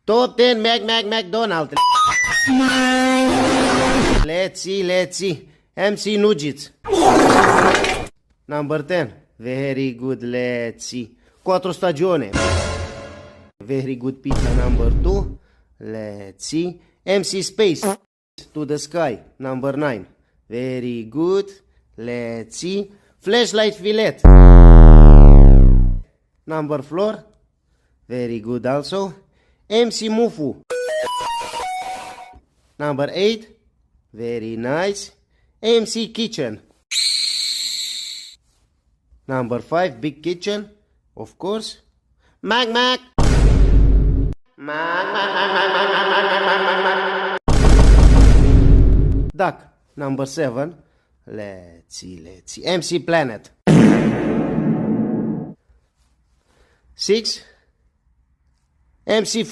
Top 10 McDonald's. Let's see. MC Nuggets. Number 10. Very good, let's see. Quattro stagione. Very good pizza. Number 2. Let's see. MC Space. To the sky. Number 9. Very good. Let's see. Flashlight fillet. Number 4. Very good also. MC Mufu. Number 8. Very nice. MC Kitchen. Number 5. Big Kitchen. Of course. Mac. Duck. Number 7. Let's see. MC Planet. 6. MC Free.